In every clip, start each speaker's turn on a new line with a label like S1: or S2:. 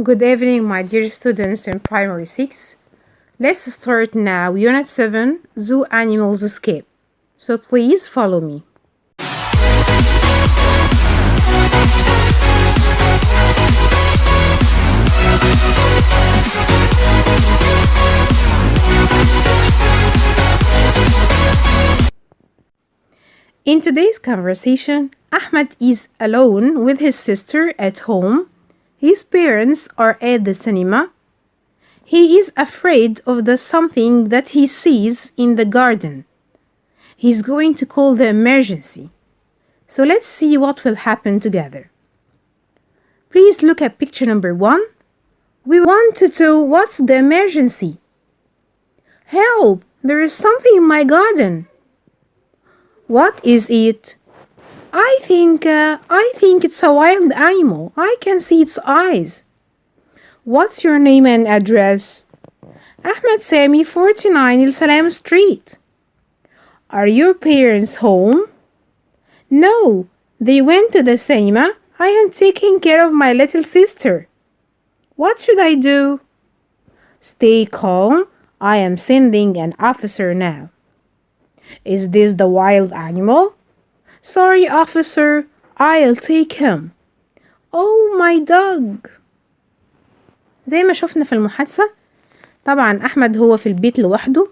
S1: Good evening, my dear students in Primary 6. Let's start now Unit 7, Zoo Animals Escape. So please follow me. In today's conversation, Ahmed is alone with his sister at home. His parents are at the cinema. He is afraid of the something that he sees in the garden. He's going to call the emergency. So let's see what will happen together. Please look at picture number 1. We want to know what's the emergency. Help! There is something in my garden. What is it? I think it's a wild animal. I can see its eyes. What's your name and address? Ahmed Sami, 49 El Salam Street. Are your parents home? No, they went to the cinema. I am taking care of my little sister. What should I do? Stay calm. I am sending an officer now. Is this the wild animal? Sorry, officer. I'll take him. Oh, my dog. زي ما شفنا في المحادثة، طبعا أحمد هو في البيت لوحده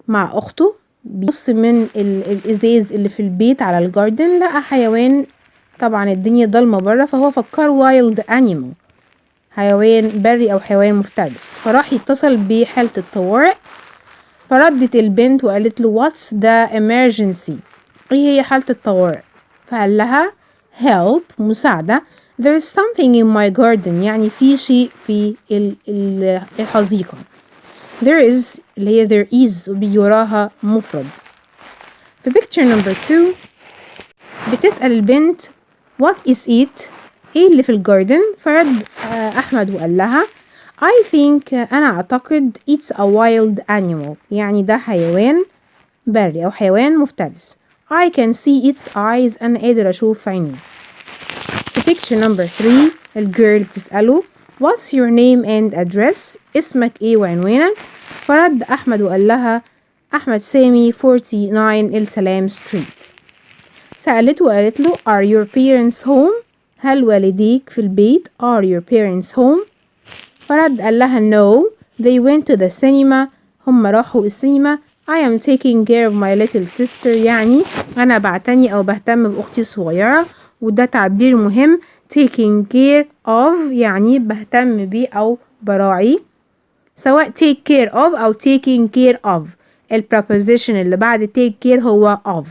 S1: مع أخته، بيبص من الإزاز اللي في البيت على الجاردن، لقى حيوان. طبعا الدنيا ضلمة برا، فهو فكر وايلد أنيمال، حيوان بري أو حيوان مفترس، فراح يتصل بحالة الطوارئ. فردت البنت وقالت له what's the emergency؟ ايه هي حالة الطوارئ؟ فقال لها help، مساعدة. there is something in my garden، يعني في شيء في الحديقة. there is اللي هي there is وبيجي وراها مفرد. في picture number 2 بتسأل البنت what is it؟ ايه اللي في الجاردن؟ فرد أحمد وقال لها I think أنا أعتقد it's a wild animal، يعني ده حيوان بري أو حيوان مفترس. I can see its eyes، أنا قادر أشوف عينيه. في picture number 3 الجيرل بتسأله what's your name and address؟ اسمك إيه وعنوانك؟ فرد أحمد وقال لها أحمد سامي 49 El Salam Street. سألته وقالت له are your parents home؟ هل والديك في البيت؟ are your parents home؟ فرد قال لها no they went to the cinema، هم راحوا السينما. I am taking care of my little sister، يعني أنا بعتني أو بهتم بأختي الصغيرة، وده تعبير مهم. taking care of يعني بهتم بيه أو براعي، سواء take care of أو taking care of. preposition اللي بعد take care هو of.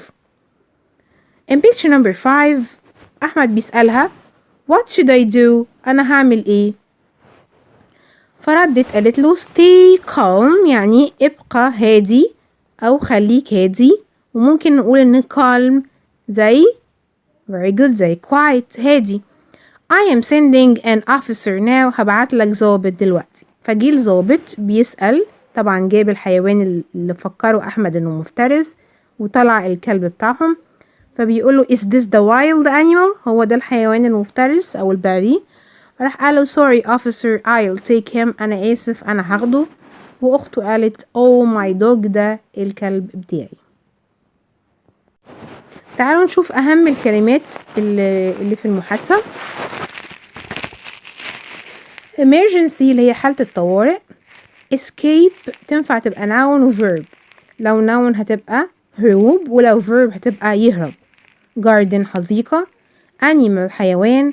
S1: in picture number 5 أحمد بيسألها what should I do؟ أنا هعمل إيه؟ فردت قالت له stay calm، يعني ابقى هادي أو خليك هادي. وممكن نقول إن calm زي very good، زي quiet هادي. I am sending an officer now، هبعت لك ضابط دلوقتي. فجي الضابط بيسأل، طبعا جاب الحيوان اللي فكروا أحمد إنه مفترس، وطلع الكلب بتاعهم. فبيقوله is this the wild animal؟ هو ده الحيوان المفترس أو البري. راح قاله sorry officer I'll take him، أنا آسف أنا هاخده. وأخته قالت oh my dog، ده الكلب بتاعي. تعالوا نشوف أهم الكلمات اللي في المحادثة. emergency اللي هي حالة الطوارئ. escape تنفع تبقى noun و verb، لو noun هتبقى هروب، ولو verb هتبقى يهرب. garden حديقة. animal حيوان.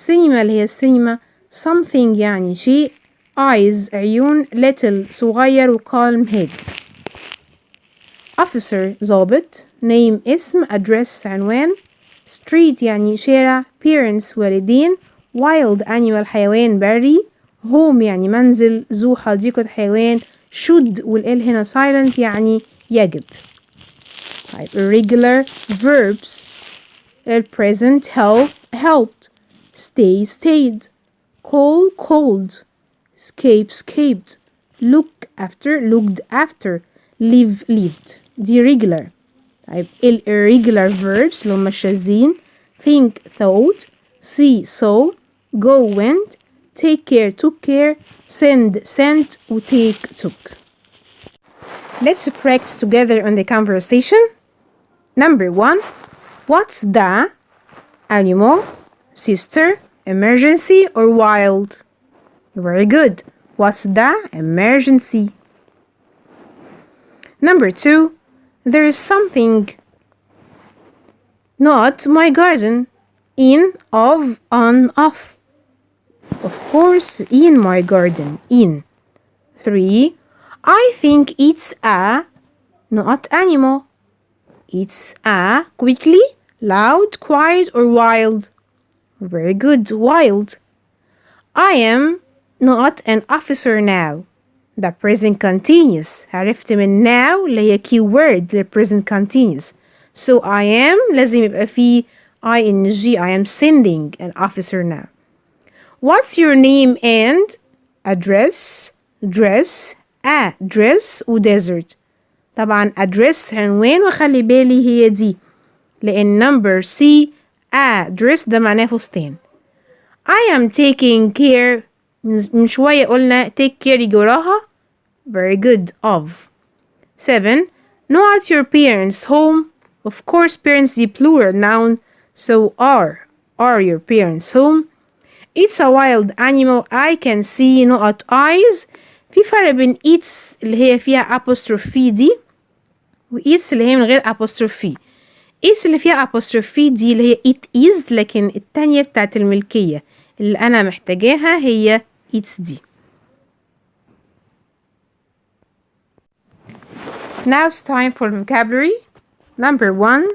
S1: cinema اللي هي السينما. something يعني شيء. eyes عيون. little صغير. وcalm هادي. officer ضابط. name اسم. address عنوان. street يعني شارع. parents والدين. wild animal حيوان بري. home يعني منزل. zoo حديقة حيوان. should والال هنا silent يعني يجب. طيب irregular verbs. present helped. stay stayed. call called. escape escaped. look after looked after. live lived. دي regular. طيب irregular verbs اللي هم الشاذين. think thought. see saw. go went. take care took care, send sent, و take took. Let's practice together on the conversation. Number 1. What's the animal, sister, emergency, or wild? Very good. What's the emergency? Number 2. There is something not my garden. In, of, on, off. Of course, in my garden. In. 3. I think it's a not animal. It's a quickly, loud, quiet, or wild. Very good. Wild. I am not an officer now. The present continuous. عرفت من now اللي هي keyword the present continuous. So I am لازم يبقى فيه ing. I am sending an officer now. What's your name and address, dress, address و desert. طبعا address عنوان وخلي بالي هي دي لأن number C address ده معناه فستان. I am taking care من شوية قلنا take care يجي وراها. Very good. Of. 7. Not your parents' home. Of course parents the plural noun. So are your parents home? It's a wild animal. I can see not eyes. في فرق بين it's اللي هي فيها apostrophe دي و it's اللي هي من غير apostrophe. it's اللي فيها apostrophe دي اللي هي it is لكن التانية بتاعت الملكية اللي أنا محتاجاها هي it's دي. Now it's time for vocabulary. Number 1.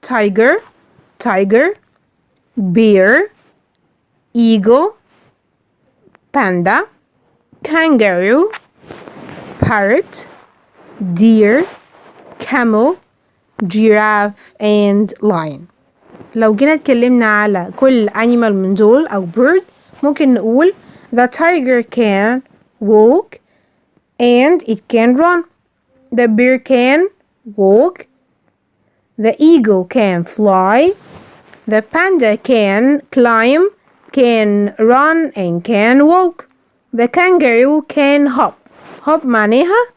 S1: Tiger, tiger, bear, eagle, panda, kangaroo, parrot, deer, camel, giraffe, and lion. لو جينا اتكلمنا على كل animal من دول أو bird ممكن نقول the tiger can walk and it can run. The bear can walk. The eagle can fly. The panda can climb, can run, and can walk. The kangaroo can hop. Hop معناها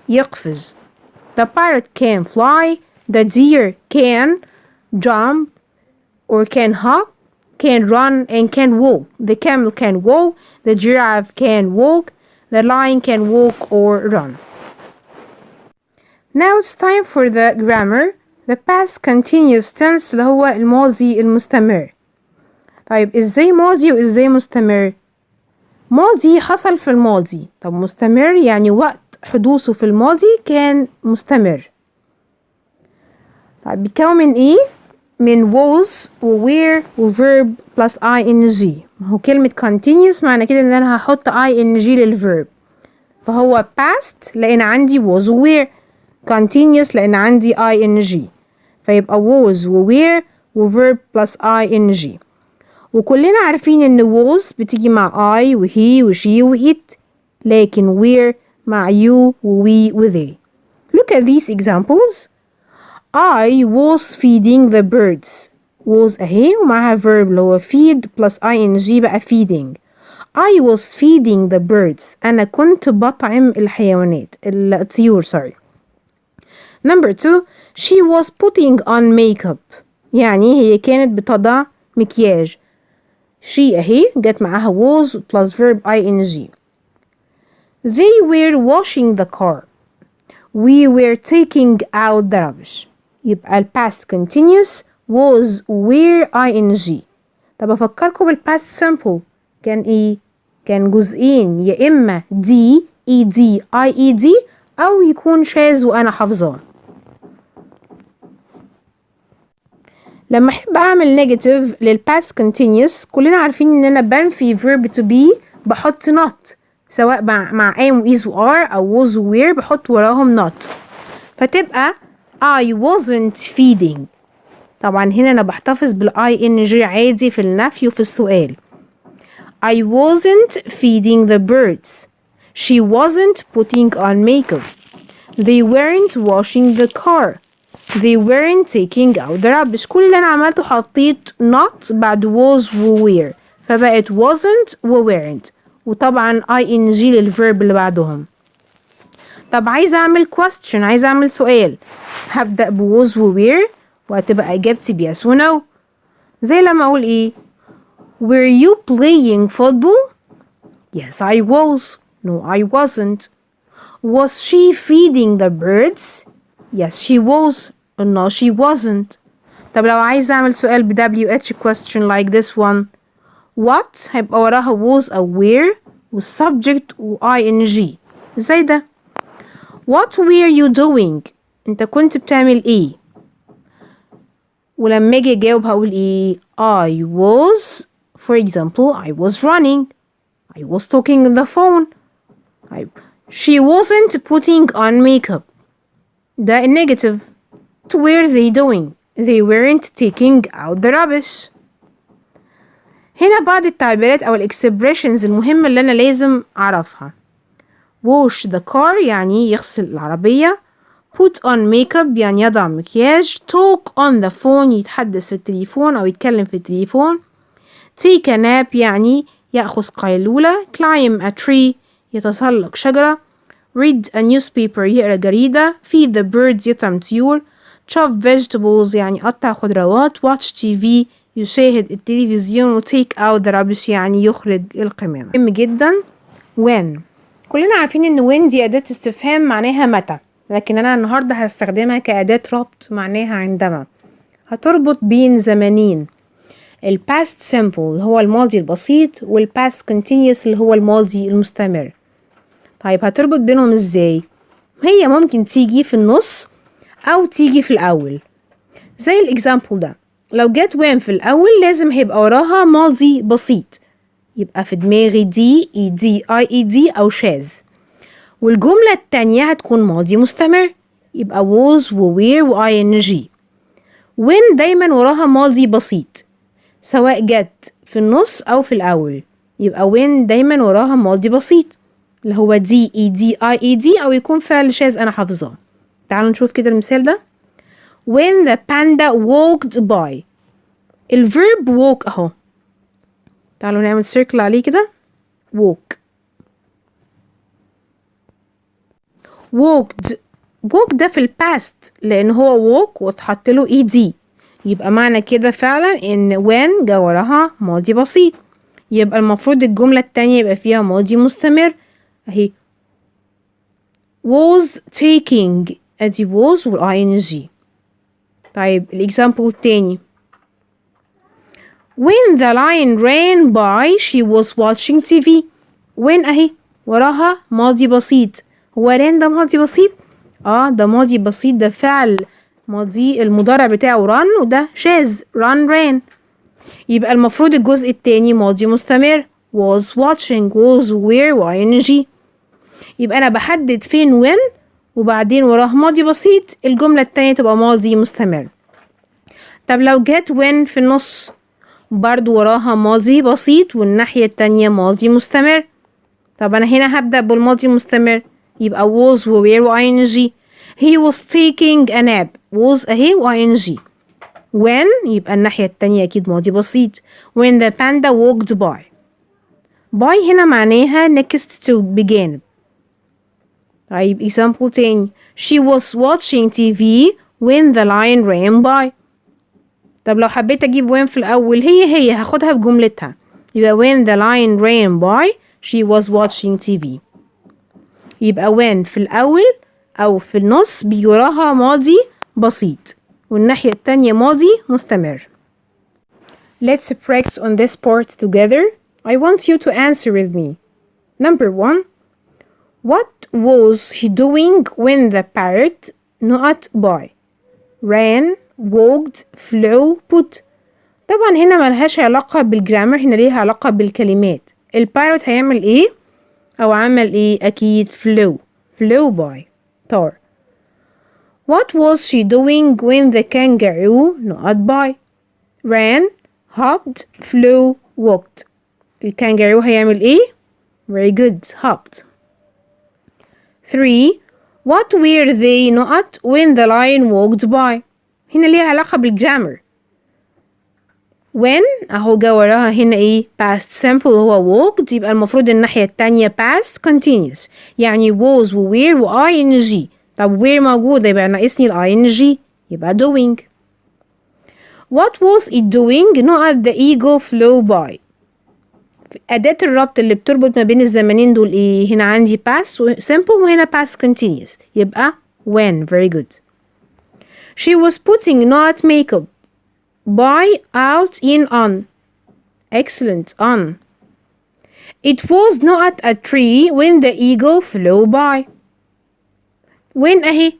S1: يقفز. The parrot can fly. The deer can jump or can hop, can run, and can walk. The camel can walk. The giraffe can walk. The lion can walk or run. Now it's time for the grammar. The past continuous tense اللي هو الماضي المستمر. طيب ازاي ماضي وازاي مستمر؟ ماضي حصل في الماضي. طب مستمر يعني وقت حدوثه في الماضي كان مستمر. طيب بيتكون من ايه؟ من was و were و verb plus ing. ما هو كلمة continuous معنى كده ان انا هحط ing للverb. فهو past لان عندي was و were. continuous لان عندي ing. فيبقى was و were و verb plus ing. وكلنا عارفين ان was بتيجي مع I و he و she و it. لكن were مع you و we و they. Look at these examples. I was feeding the birds. was اهي ومعها verb اللي هو feed plus ing بقى feeding. I was feeding the birds. أنا كنت بطعم الحيوانات الطيور sorry. Number 2. She was putting on makeup. يعني هي كانت بتضع مكياج. She اهي جت معاها was plus verb ing. They were washing the car. We were taking out the rubbish. يبقى past continuous was were ing. طب أفكركم بالpast simple كان ايه؟ كان جزئين يا إما d ed ied أو يكون شاذ وأنا حافظاه. لما أحب أعمل negative للpast continuous كلنا عارفين إن أنا بنفي verb to be بحط not سواء مع am is و are أو was و were بحط وراهم not. فتبقى I wasn't feeding. طبعا هنا أنا بحتفظ ing عادي في النفي وفي السؤال. I wasn't feeding the birds. She wasn't putting on makeup. They weren't washing the car. They weren't taking out the rubbish. كل اللي أنا عملته حطيت not بعد was و were. فبقت wasn't و weren't، وطبعا ing للverb اللي بعدهم. طب عايزة أعمل question، عايزة أعمل سؤال، هبدأ ب was و were وهتبقى إجابتي ب yes و no. زي لما أقول إيه were you playing football؟ Yes I was. No I wasn't. Was she feeding the birds؟ Yes she was. No she wasn't. طب لو عايزة أعمل سؤال ب WH question like this one، what هيبقى وراها was أو were والsubject و ing زي ده. What were you doing؟ أنت كنت بتعمل إيه؟ ولما أجي أجاوب هقول إيه؟ I was for example I was running. I was talking on the phone. She wasn't putting on makeup. ده negative. What were they doing؟ They weren't taking out the rubbish. هنا بعض التعبيرات أو الإكسبريشنز المهمة اللي أنا لازم أعرفها. wash the car يعني يغسل العربية. put on makeup يعني يضع مكياج. talk on the phone يتحدث في التليفون أو يتكلم في التليفون. take a nap يعني يأخذ قيلولة. climb a tree يتسلق شجرة. read a newspaper يقرأ جريدة. feed the birds يطعم طيور. chop vegetables يعني قطع خضروات. watch TV يشاهد التلفزيون. و take out the rubbish يعني يخرج القمامة. مهم جدا when. كلنا عارفين ان when دي أداة استفهام معناها متى، لكن أنا النهاردة هستخدمها كأداة ربط معناها عندما. هتربط بين زمنين، ال past simple اللي هو الماضي البسيط وال past continuous اللي هو الماضي المستمر. طيب هتربط بينهم ازاي؟ هي ممكن تيجي في النص أو تيجي في الأول. زي الإكزامبل ده، لو جت when في الأول لازم هيبقى وراها ماضي بسيط، يبقى في دماغي دي ed أو شاذ. والجملة التانية هتكون ماضي مستمر، يبقى was و were و ing. when دايما وراها ماضي بسيط سواء جت في النص أو في الأول، يبقى when دايما وراها ماضي بسيط اللي هو ed أو يكون فعل شاذ أنا حافظاه. تعالوا نشوف كده المثال ده. when the panda walked by. الverb walk أهو، تعالوا نعمل circle عليه كده. walk walked. walk ده في الباست لأن هو walk واتحط له ed، يبقى معنى كده فعلا إن when جا وراها ماضي بسيط، يبقى المفروض الجملة التانية يبقى فيها ماضي مستمر أهي was taking، أدي was وال ing. طيب الإكزامبل التاني when the lion ran by she was watching TV. when أهي وراها ماضي بسيط. هو ran ده ماضي بسيط؟ ده ماضي بسيط، ده فعل ماضي المضارع بتاعه run وده شاذ run ran، يبقى المفروض الجزء التاني ماضي مستمر was watching was were و ing. يبقى أنا بحدد فين when وبعدين وراه ماضي بسيط، الجملة التانية تبقى ماضي مستمر. طب لو جت when في النص برضو وراها ماضي بسيط والناحية التانية ماضي مستمر. طب أنا هنا هبدأ بالماضي المستمر، يبقى was و were و ing. he was taking a nap was أهي و ing. when يبقى الناحية التانية أكيد ماضي بسيط. when the panda walked by. by هنا معناها next to بجانب. طيب example تاني she was watching TV when the lion ran by. طب لو حبيت أجيب when في الأول هي هاخدها بجملتها، يبقى when the lion ran by she was watching TV. يبقى when في الأول أو في النص بيجي وراها ماضي بسيط والناحية التانية ماضي مستمر. Let's practice on this part together. I want you to answer with me. Number 1. What was he doing when the parrot not by? ran, walked, flew, put. طبعا هنا ملهاش علاقة بالجرامر، هنا ليها علاقة بالكلمات. البايروت هيعمل ايه او عمل ايه؟ اكيد flew by طار. What was she doing when the kangaroo not by? ran, hopped, flew, walked. الكانجارو هيعمل ايه؟ very good hopped. 3. What were they not when the lion walked by? هنا ليها علاقة بالجرامر. when اهو جا وراها هنا ايه past simple هو walked، يبقى المفروض الناحية التانية past continuous، يعني was و were و ing. طب were موجودة يبقى ناقصني ال ing، يبقى doing. What was it doing؟ نقط the eagle flew by. أداة الربط اللي بتربط ما بين الزمنين دول ايه؟ هنا عندي past simple وهنا past continuous، يبقى when. Very good. She was putting not makeup by out in on. Excellent. On. It was not a tree when the eagle flew by. when اهي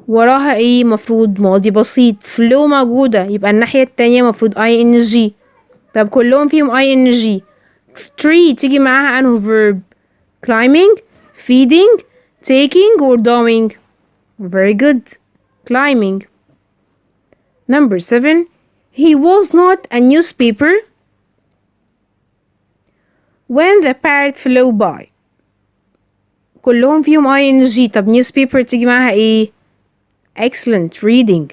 S1: وراها ايه مفروض ماضي بسيط، flew موجودة يبقى الناحية التانية مفروض ing. طب كلهم فيهم ing. tree تيجي معاها انه verb؟ climbing، feeding، taking or doing. Very good. climbing. Number 7. He was not a newspaper when the parrot flew by. كلهم فيهم ing. طب newspaper تيجي معاها ايه؟ excellent. reading.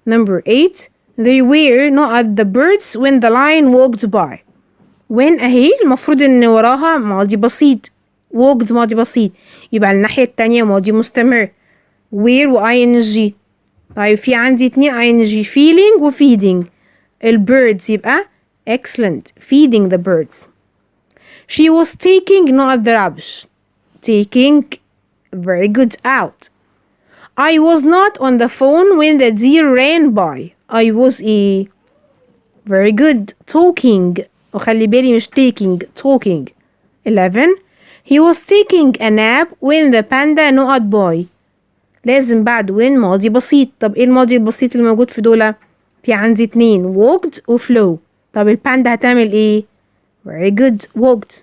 S1: Number 8. They were not the birds when the lion walked by. when اهي المفروض ان وراها ماضي بسيط، walked ماضي بسيط، يبقى الناحية التانية ماضي مستمر were و ing. طيب في عندي 2 ing feeling و feeding. البيردز يبقى excellent. feeding the birds. She was taking not the rubbish. taking. Very good. out. I was not on the phone when the deer ran by. I was a. Very good. talking. وخلي بالي مش taking. talking. 11. He was taking a nap when the panda not by. لازم بعد when ماضي بسيط. طب ايه الماضي البسيط اللي موجود في دول؟ في عندي 2 walked و flow. طب الباندا هتعمل ايه؟ Very good. walked.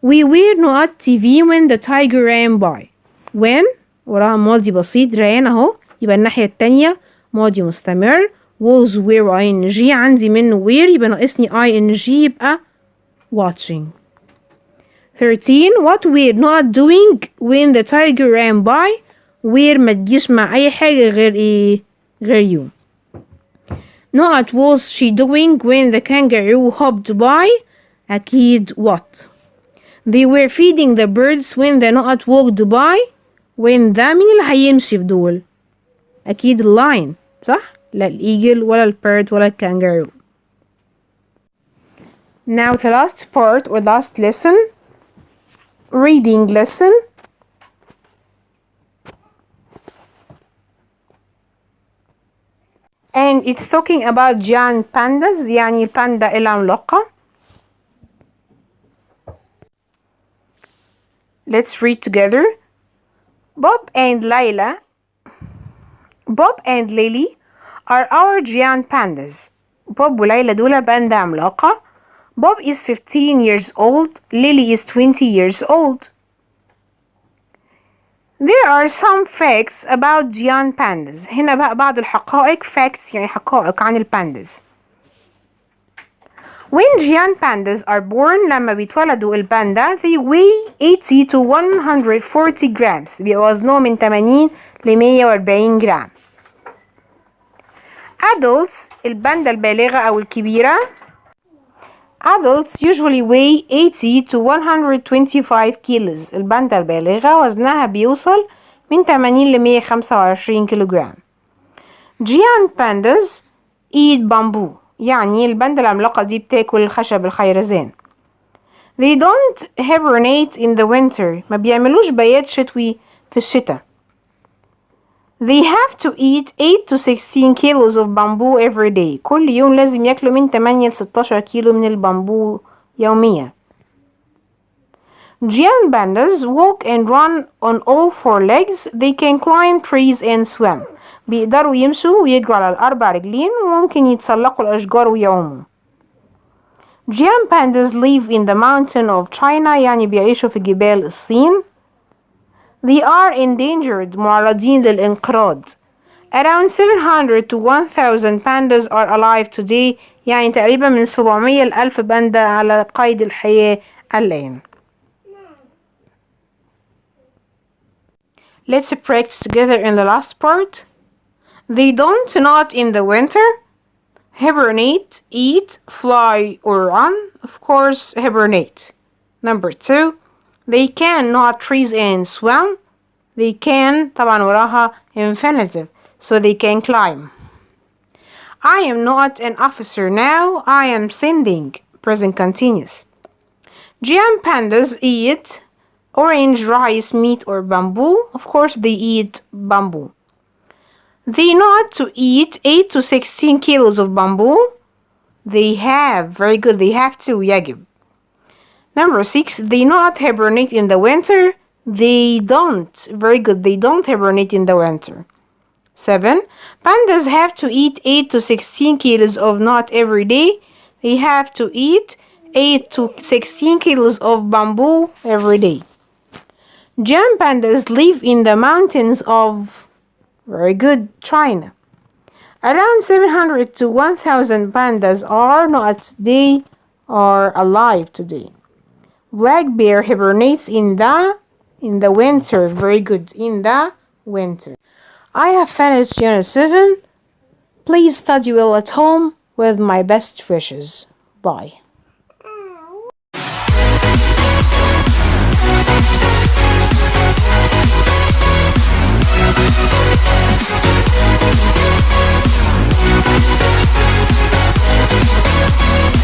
S1: We were not TV when the tiger ran by. when وراها ماضي بسيط ran اهو، يبقى الناحية التانية ماضي مستمر was were ing. عندي منه were يبقى ناقصني ing، يبقى watching. 13. What we're not doing when the tiger ran by. where ما تجيش مع أي حاجة غير إيه؟ غير you. Not was she doing when the kangaroo hopped by. أكيد what. They were feeding the birds when the not walked by. when the مين اللي هيمشي في دول؟ أكيد lion صح؟ لا الإيجل ولا البيرد ولا الكانجارو. Now the last part or last lesson. reading lesson. and it's talking about giant pandas، يعني الباندا العملاقة. Let's read together. Bob and Lily are our giant pandas. Bob وليلى دول باندا عملاقة. Bob is 15 years old. Lily is 20 years old. There are some facts about giant pandas. هنا بقى بعض الحقائق. facts يعني حقائق عن البانداز. When giant pandas are born، لما بيتولدوا الباندا they weigh 80 to 140 grams. بيبقى وزنهم من 80 ل 140 جرام. Adults الباندا البالغة أو الكبيرة Adults usually weigh 80 to 125 kilos. الباندا البالغة وزنها بيوصل من 80 ل 125 كيلوغرام. Giant pandas eat bamboo. يعني الباندا العملاقة دي بتاكل خشب الخيرزان. They don't hibernate in the winter. ما بيعملوش بيات شتوي في الشتاء. They have to eat 8 to 16 kilos of bamboo every day. كل يوم لازم ياكلوا من 8 ل 16 كيلو من البامبو يوميا. Giant pandas walk and run on all 4 legs. They can climb trees and swim. بيقدروا يمشوا ويجروا على ال4 رجلين وممكن يتسلقوا الأشجار ويعوموا. Giant pandas live in the mountain of China. يعني بيعيشوا في جبال الصين. They are endangered. معرضين للانقراض. Around 700 to 1000 pandas are alive today. يعني تقريبا من 700 ل 1000 باندا على قيد الحياة الآن. Let's practice together in the last part. They don't not in the winter. Hibernate, eat, fly, or run. Of course, hibernate. Number 2. They cannot freeze and swim. They can طبعا وراها infinitive, so they can climb. I am not an officer now. I am sending. Present continuous. Giant pandas eat orange, rice, meat, or bamboo. Of course, they eat bamboo. They not to eat 8 to 16 kilos of bamboo. They have. Very good. They have to. يجب. Number 6. They not hibernate in the winter. They don't. Very good. They don't hibernate in the winter. 7. Pandas have to eat 8 to 16 kilos of nut every day. They have to eat 8 to 16 kilos of bamboo every day. Giant pandas live in the mountains of, very good, China. Around 700 to 1,000 pandas are not, they are alive today. Black bear hibernates in the winter. Very good, in the winter. I have finished Unit 7. Please study well at home with my best wishes. Bye.